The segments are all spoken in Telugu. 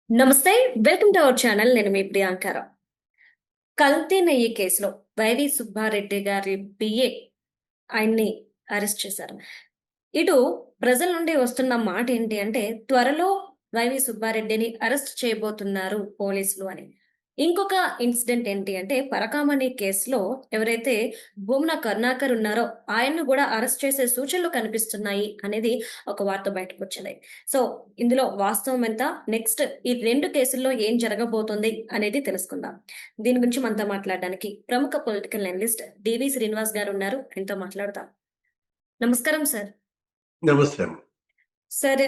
నమస్తే. Welcome to our channel. నేను మీ ప్రియాంకారావు. కల్తీ నెయ్యి కేసులో వైవి సుబ్బారెడ్డి గారి పిఏ ఆయన్ని అరెస్ట్ చేశారు. ఇటు ప్రజల నుండి వస్తున్న మాట ఏంటి అంటే త్వరలో వైవి సుబ్బారెడ్డిని అరెస్ట్ చేయబోతున్నారు పోలీసులు అని. ఇంకొక ఇన్సిడెంట్ ఏంటి అంటే పరకామణి కేసులో ఎవరైతే భూమన కరుణాకర్ ఉన్నారో ఆయన్ను కూడా అరెస్ట్ చేసే సూచనలు కనిపిస్తున్నాయి అనేది ఒక వార్త బయటకు వచ్చింది. సో ఇందులో వాస్తవం ఎంత, నెక్స్ట్ ఈ రెండు కేసుల్లో ఏం జరగబోతుంది అనేది తెలుసుకుందాం. దీని గురించి మనతో మాట్లాడడానికి ప్రముఖ పొలిటికల్ అనలిస్ట్ డివి శ్రీనివాస్ గారు ఉన్నారు. ఆయనతో మాట్లాడదాం. నమస్కారం సార్. నమస్తే. సార్,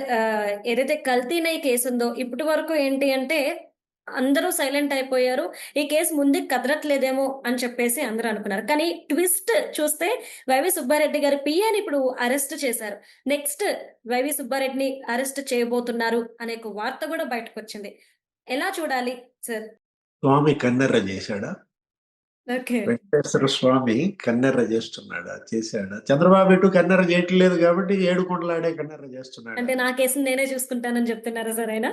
ఏదైతే కల్తీ నెయ్యి కేసు ఉందో ఇప్పటి వరకు ఏంటి అంటే అందరూ సైలెంట్ అయిపోయారు. ఈ కేసు ముందుకు కదలట్లేదేమో అని చెప్పేసి అందరూ అనుకున్నారు. కానీ ట్విస్ట్ చూస్తే వైవి సుబ్బారెడ్డి గారి పిఏని ఇప్పుడు అరెస్ట్ చేశారు. నెక్స్ట్ వైవి సుబ్బారెడ్డిని అరెస్ట్ చేయబోతున్నారు అనే ఒక వార్త కూడా బయటకు వచ్చింది. ఎలా చూడాలి సార్? స్వామి కన్నెర్ర చేశాడా? ఓకే. వెంకటేశ్వర స్వామి కన్నెర్ర చేస్తున్నాడా, చేశాడా? చంద్రబాబు ఎటు కన్నెర్ర చేయట్లేదు కాబట్టి ఏడుకొండలాడే కన్నెర్ర చేస్తున్నాడు. అంటే నా కేసుని నేనే చూసుకుంటానని చెప్తున్నారా సార్ ఆయన?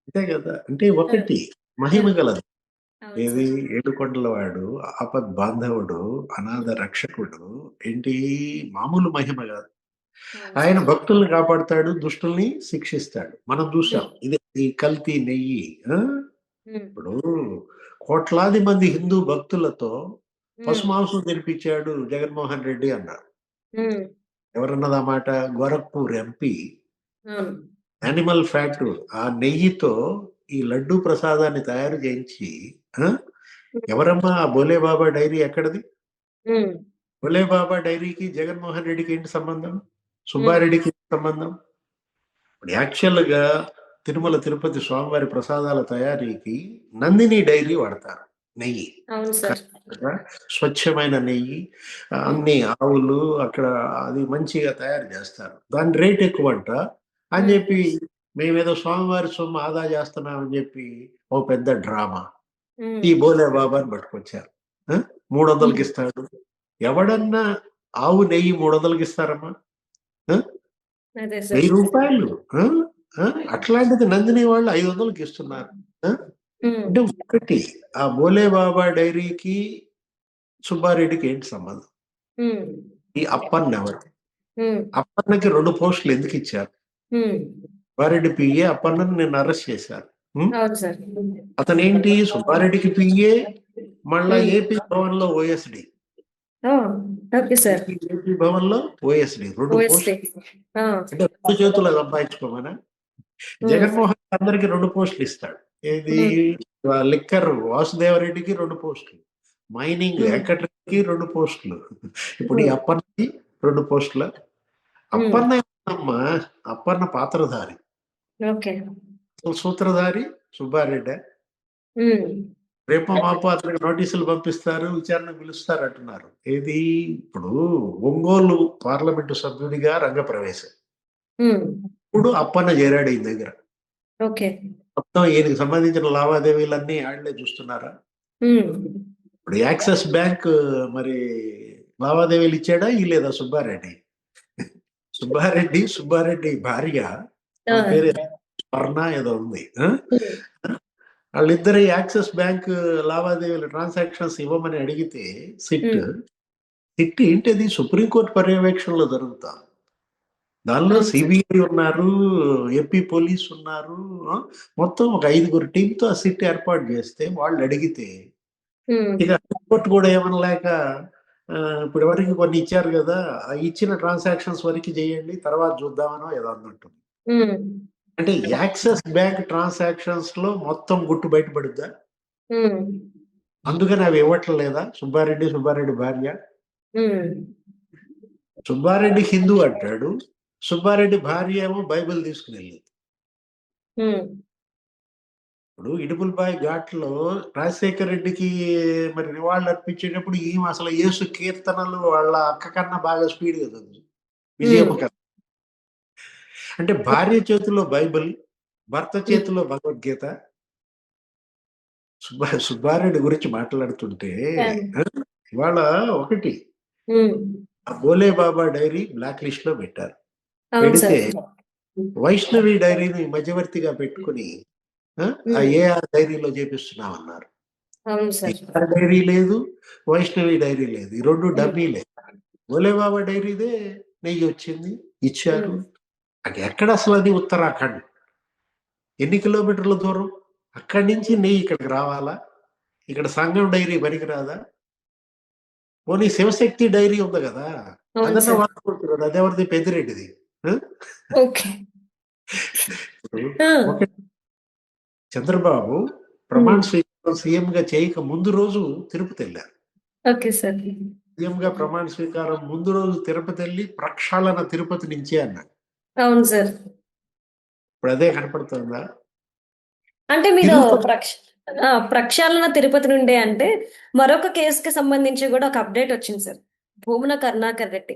అంతే కదా. అంటే ఒకటి మహిమ గలదు. అవును ఏది? సార్. ఏడుకొండల వాడు, ఆపద్ బాంధవుడు, అనాథ రక్షకుడు. ఏంటి మామూలు మహిమ కాదు. అవును ఆయన సార్. భక్తుల్ని కాపాడుతాడు, దుష్టుల్ని శిక్షిస్తాడు. మనం చూసాం. ఉమ్, ఇది ఈ కల్తీ నెయ్యి. ఉమ్, ఇప్పుడు కోట్లాది మంది హిందూ భక్తులతో ఉమ్, పశుమాంసం తినిపించాడు జగన్మోహన్ రెడ్డి అన్నారు. ఉమ్, ఎవరన్నది ఆ మాట? గోరఖ్పూర్ ఎంపీ. అవును. యానిమల్ ఫ్యాట్ ఆ నెయ్యితో ఈ లడ్డూ ప్రసాదాన్ని తయారు చేయించి ఆ, ఎవరమ్మా ఆ బోలే బాబా డైరీ ఎక్కడిది? ఉమ్, బోలే బాబా డైరీకి జగన్మోహన్ రెడ్డికి ఏంటి సంబంధం? ఉమ్, సుబ్బారెడ్డికి ఏంటి సంబంధం? ఇప్పుడు యాక్చువల్ గా తిరుమల తిరుపతి స్వామివారి ప్రసాదాల తయారీకి నందిని డైరీ వాడతారు నెయ్యి. అవును సార్. కదా, స్వచ్ఛమైన నెయ్యి. ఉమ్, అన్ని ఆవులు అక్కడ అది మంచిగా తయారు చేస్తారు. దాని రేట్ ఎక్కువంట అని ఉమ్, చెప్పి మేమేదో స్వామివారి సొమ్ము ఆదా చేస్తున్నామని చెప్పి ఓ పెద్ద డ్రామా. ఈ ఉమ్, బోలే బాబాని పట్టుకొచ్చారు. 300కి ఉమ్, ఇస్తాడు. ఎవడన్నా ఆవు నెయ్యి 300కి ఇస్తారమ్మా? ఆ? అదే సార్. 1000 రూపాయలు. ఆ? ఆ? అట్లాంటిది నందిని వాళ్ళు 500కి ఇస్తున్నారు. ఆ? ఉమ్, అంటే ఒకటి, ఆ బోలే బాబా డైరీకి సుబ్బారెడ్డికి ఏంటి సంబంధం? ఉమ్, ఈ అప్పన్న ఎవరు? ఉమ్, అప్పన్నకి 2 పోస్టులు ఎందుకు ఇచ్చారు? ఉమ్, సుబ్బారెడ్డి పిఏ అప్పన్నను నిన్న అరెస్ట్ చేశారు. అవును సార్. అతనేంటి సుబ్బారెడ్డికి పిఏ, మళ్ళా ఉమ్, ఏపీ భవన్ లో ఓఎస్డి. ఓ, ఓకే సార్. ఏపీ భవన్ లో ఓఎస్డి 2 ఓఎస్టీ. పోస్టులు. అంటే 2 చేతులు సంపాదించుకోమనా? ఉమ్, జగన్మోహన్ అందరికి 2 పోస్టులు ఇస్తాడు. ఏది? ఉమ్, లిక్కర్ వాసుదేవరెడ్డికి 2 పోస్టులు, మైనింగ్ ఉమ్, వెంకటరెడ్డికి 2 పోస్టులు, ఇప్పుడు ఈ ఉమ్, అప్పన్నకి 2 పోస్టుల. ఉమ్, అప్పన్న ఏమమ్మా? అప్పన్న పాత్రధారి. ఓకే. అసలు సూత్రధారి సుబ్బారెడ్డి. ఉమ్, రేపో మాపో అతనికి నోటీసులు పంపిస్తారు, విచారణ పిలుస్తారు అంటున్నారు. ఏది? ఇప్పుడు ఒంగోలు పార్లమెంటు సభ్యుడిగా రంగప్రవేశం. ఉమ్, ఇప్పుడు అప్పన్న చేరాడు ఈ దగ్గర. ఓకే. మొత్తం ఈయనకి సంబంధించిన లావాదేవీలన్నీ ఆళ్లే చూస్తున్నారా? ఉమ్, ఇప్పుడు యాక్సిస్ బ్యాంక్ మరి లావాదేవీలు ఇచ్చాడా ఇలేదా సుబ్బారెడ్డి? సుబ్బారెడ్డి భార్య, ఆ, ఆమె పేరు స్వర్ణ ఏదో ఉంది. ఉమ్, వాళ్ళిద్దరు యాక్సిస్ బ్యాంక్ లావాదేవీల ట్రాన్సాక్షన్స్ ఇవ్వమని అడిగితే సిట్ ఉమ్, సిట్ ఏంటిది? సుప్రీంకోర్టు పర్యవేక్షణలో జరుగుతా. దానిలో అవును సార్. సిబిఐ ఉన్నారు, ఏపీ పోలీస్ ఉన్నారు. ఆ, మొత్తం ఒక 5గురు టీంతో ఆ సిట్ ఏర్పాటు చేస్తే వాళ్ళు అడిగితే ఉమ్, ఇక హైకోర్టు కూడా ఏమనలేక ఇప్పుడు ఎవరికి కొన్ని ఇచ్చారు కదా, ఆ ఇచ్చిన ట్రాన్సాక్షన్స్ వరకు చేయండి తర్వాత చూద్దామనో ఏదో అన్నట్టు. ఉమ్, అంటే యాక్సిస్ బ్యాంక్ ట్రాన్సాక్షన్స్ లో మొత్తం గుట్టు బయటపడుద్దా? ఉమ్, అందుకని అవి ఇవ్వట్లేదా సుబ్బారెడ్డి భార్య? ఉమ్, సుబ్బారెడ్డి హిందూ అంటాడు, సుబ్బారెడ్డి భార్య ఏమో బైబిల్ తీసుకుని వెళ్ళింది. ఉమ్, ఇప్పుడు ఇడుపులపాయ ఘాట్లో రాజశేఖర రెడ్డికి మరి నివాళులు అర్పించేటప్పుడు ఈమె అసలు యేసు కీర్తనలు వాళ్ళ అక్క కన్నా బాగా స్పీడ్ కదా ఉమ్, విజయమ్మ కన్నా. అంటే భార్య చేతిలో బైబిల్, భర్త ఉమ్, చేతిలో భగవద్గీత. సుబ్బారెడ్డి గురించి మాట్లాడుతుంటే అవును. ఆ, ఇవాళ ఒకటి, ఉమ్, ఆ బోలే బాబా డైరీ బ్లాక్ లిస్ట్ లో పెట్టారు. అవును పెడితే సార్. వైష్ణవి డైరీని మధ్యవర్తిగా పెట్టుకుని ఏఆర్ డైరీలో చేపిస్తున్నామన్నారు. అవును సార్. ఏఆర్ డైరీ లేదు, వైష్ణవి డైరీ లేదు. ఈ 2 ఉమ్, డమ్మీలే. భోలేబాబా డైరీదే నెయ్యి వచ్చింది, ఇచ్చారు. ఉమ్. అది ఎక్కడ అసలు అది ఉత్తరాఖండ్. ఎన్ని కిలోమీటర్ల దూరం? అక్కడి నుంచి నెయ్యి ఇక్కడికి రావాలా? ఇక్కడ సంఘం డైరీ పనికిరాదా? పోనీ శివశక్తి డైరీ ఉంది కదా, అవును అదన్నా సార్. వాడుకోవచ్చు కదా. అదెవరిది? పెద్దిరెడ్డిది. ఆ? ఓకే. ఇప్పుడు ఆ, ఒక చంద్రబాబు ప్రమాణ స్వీకారం సీఎం గా చేయక ముందు రోజు తిరుపతి వెళ్ళారు. Okay sir. సీఎం గా ప్రమాణ స్వీకారం ముందు రోజు తిరుపతి వెళ్ళి ప్రక్షాళన తిరుపతి నుంచే అన్నాడు. అవును సార్. ఇప్పుడు అదే కనపడుతుందా? అంటే మీరు తిరుపతి ప్రక్షాళన తిరుపతి నుండే అంటే మరొక కేసుకి సంబంధించి కూడా ఒక అప్డేట్ వచ్చింది సార్. భూమన కరుణాకర్ రెడ్డి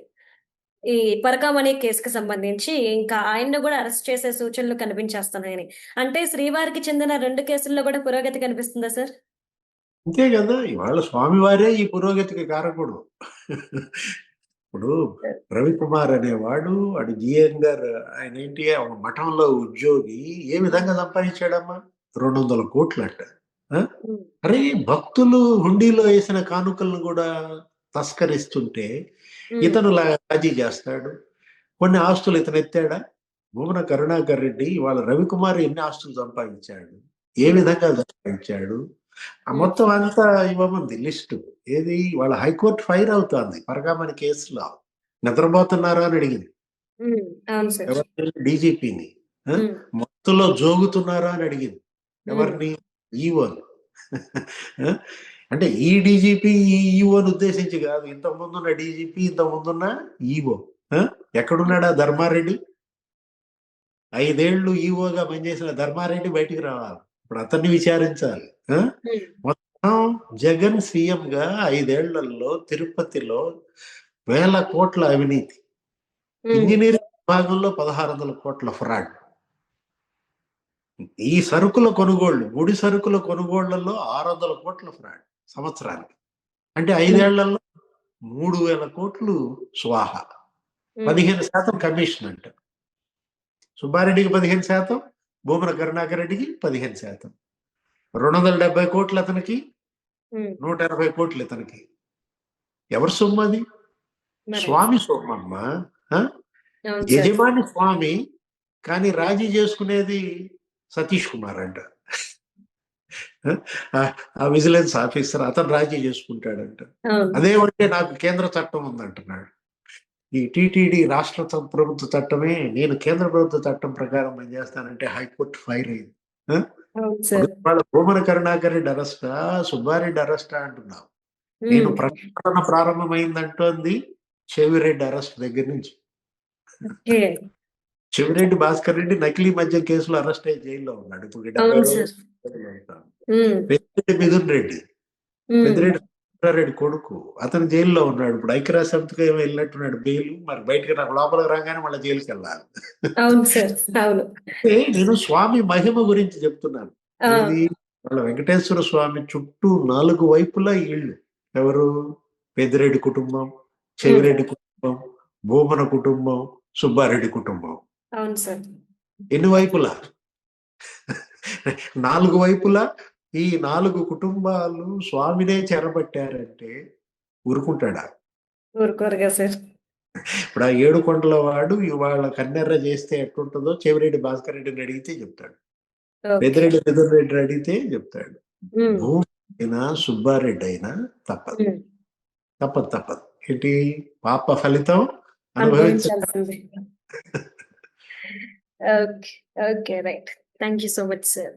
ఈ పరకామణి కేసుకి సంబంధించి ఇంకా ఆయన్ను కూడా అరెస్ట్ చేసే సూచనలు కనిపించేస్తున్నాయని. అంటే శ్రీవారికి చెందిన 2 కేసుల్లో కూడా పురోగతి కనిపిస్తుందా సార్? అంతే కదా, ఇవాళ స్వామివారే ఈ పురోగతికి కారకుడు. ఇప్పుడు రవికుమార్ అనేవాడు, అటు జిఎన్ గారు, ఆయన ఏంటి ఒక మఠంలో ఉద్యోగి, ఏ విధంగా సంపాదించాడమ్మా? 200 కోట్లంట. ఆ? ఉమ్, అరే, భక్తులు హుండీలో వేసిన కానుకలను కూడా తస్కరిస్తుంటే ఉమ్, ఇతను రాజీ చేస్తాడు. కొన్ని ఆస్తులు ఇతను ఎత్తాడా? భూమన కరుణాకర్ రెడ్డి వాళ్ళ రవికుమార్ ఎన్ని ఆస్తులు సంపాదించాడు, ఏ విధంగా సంపాదించాడు, ఆ మొత్తం అంతా ఇవ్వమంది లిస్టు. ఏది? వాళ్ళ హైకోర్టు ఫైర్ అవుతోంది పరకామణి కేసులో. నిద్రపోతున్నారా అని అడిగింది ఉమ్, అవును సార్. ఎవరిని? డీజీపీని. ఉమ్, మత్తులో జోగుతున్నారా అని అడిగింది ఉమ్, ఎవరిని? ఈవోని. అంటే ఈ డీజీపీ ఈ ఈవోని ఉద్దేశించి కాదు, ఇంతకు ముందున్న డీజీపీ, ఇంతకు ముందున్న ఈవో. ఎక్కడున్నాడా ధర్మారెడ్డి? 5 ఏళ్ళు ఈవోగా పనిచేసిన ధర్మారెడ్డి బయటికి రావాలి. ఇప్పుడు అతన్ని విచారించాలి. ఉమ్, మొత్తం జగన్ సీఎం గా 5 ఏళ్లలో తిరుపతిలో 1000 కోట్ల అవినీతి. ఉమ్, ఇంజనీరింగ్ విభాగంలో 1600 కోట్ల ఫ్రాడ్. ఈ సరుకుల కొనుగోళ్లు, ముడి సరుకుల కొనుగోళ్లలో 600 కోట్ల ఫ్రాడ్ సంవత్సరానికి. అంటే 5 ఏళ్లలో 3000 కోట్లు స్వాహా. ఉమ్, 15% కమిషన్ అంట. సుబ్బారెడ్డికి 15%, భూమన కరుణాకర్ రెడ్డికి 15%. 270 కోట్లు అతనికి, ఉమ్. 180 కోట్లు ఇతనికి. ఎవరి సొమ్ము అది? మరి స్వామి సొమ్ము అమ్మా. అవును సార్. యజమాని స్వామి, కానీ రాజీ చేసుకునేది సతీష్ కుమార్ అంట. ఆ విజిలెన్స్ ఆఫీసర్, అతను రాజీ చేసుకుంటాడంట. అవును. అదేమంటే నాకు కేంద్ర చట్టం ఉందంటున్నాడు. ఈ టీటీడీ రాష్ట్ర ప్రభుత్వ చట్టమే, నేను కేంద్ర ప్రభుత్వ చట్టం ప్రకారం పనిచేస్తానంటే హైకోర్టు ఫైర్ అయింది. అవును సార్. వాళ్ళ భూమన కరుణాకర్ రెడ్డి అరెస్టా, సుబ్బారెడ్డి అరెస్టా అంటున్నావు. నేను ఉమ్, ప్రక్షాళన ప్రారంభమైందంటోంది చెవిరెడ్డి అరెస్ట్ దగ్గర నుంచి. ఓకే. చెవిరెడ్డి భాస్కర్ రెడ్డి నకిలీ మద్యం కేసులో అరెస్ట్ అయ్యి జైల్లో ఉన్నాడు. ఇప్పుడు 70 అవును రోజులు సార్. జైల్లో ఉంటాడు. ఉమ్, పెద్దిరెడ్డి మిథున్ రెడ్డి, ఉమ్, పెద్దిరెడ్డి రెడ్డి కొడుకు, అతను జైల్లో ఉన్నాడు. ఇప్పుడు ఐక్యరాజ్య సమితికి ఏమో వెళ్ళినట్టున్నాడు బెయిల్. మరి బయటికి నాకు లోపలికి రాగానే మళ్ళీ జైలుకి వెళ్ళాలి. అవును సార్. అవును. అంటే నేను స్వామి మహిమ గురించి చెప్తున్నాను. ఆ, ఏది? వాళ్ళ వెంకటేశ్వర స్వామి చుట్టూ 4 వైపులా ఇళ్ళు. ఎవరు? పెద్దిరెడ్డి కుటుంబం, ఉమ్, చెవిరెడ్డి కుటుంబం, భూమన కుటుంబం, సుబ్బారెడ్డి కుటుంబం. అవును సార్. ఎన్ని వైపులా? 4 వైపులా ఈ 4 కుటుంబాలు స్వామినే చెరబట్టారంటే ఊరుకుంటాడా? ఊరుకోరుగా సార్. ఇప్పుడు ఆ 7 కొండల వాడు ఇవాళ కన్నెర్ర చేస్తే ఎట్లుంటుందో చెవిరెడ్డి భాస్కర్ రెడ్డిని అడిగితే చెప్తాడు. ఓకే. పెద్దిరెడ్డి మిథున్ రెడ్డి అడిగితే చెప్తాడు. ఉమ్, భూమి అయినా సుబ్బారెడ్డి అయినా తప్పదు. ఉమ్. తప్పదు తప్పదు. ఏంటి? పాప ఫలితం అనుభవించాలి. అనుభవించాల్సింది. Okay. Okay. Right. Thank you so much sir.